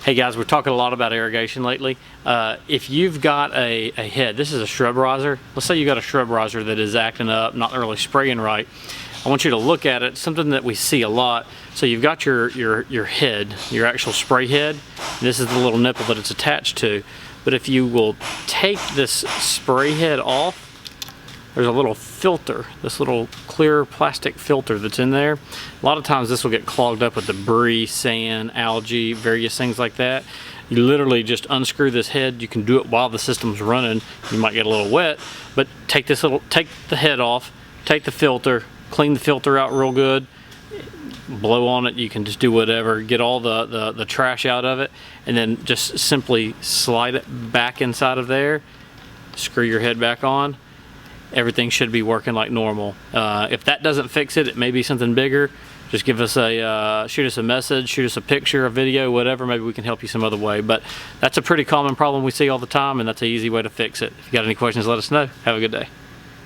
Hey guys, we're talking a lot about irrigation lately. If you've got a head, this is a shrub riser. Let's say you got a shrub riser that is acting up, not really spraying right. I want you to look at it, something that we see a lot. So you've got your head, your actual spray head. This is the little nipple that it's attached to. But if you will take this spray head off, there's a little filter, this little clear plastic filter that's in there. A lot of times this will get clogged up with debris, sand, algae, various things like that. You literally just unscrew this head. You can do it while the system's running. You might get a little wet, but take the head off, take the filter, clean the filter out real good, blow on it. You can just do whatever, get all the trash out of it, and then just simply slide it back inside of there, screw your head back on. Everything should be working like normal. If that doesn't fix it, it may be something bigger. Just give us shoot us a message, shoot us a picture, a video, whatever. Maybe we can help you some other way. But that's a pretty common problem we see all the time, and that's an easy way to fix it. If you got any questions, let us know. Have a good day.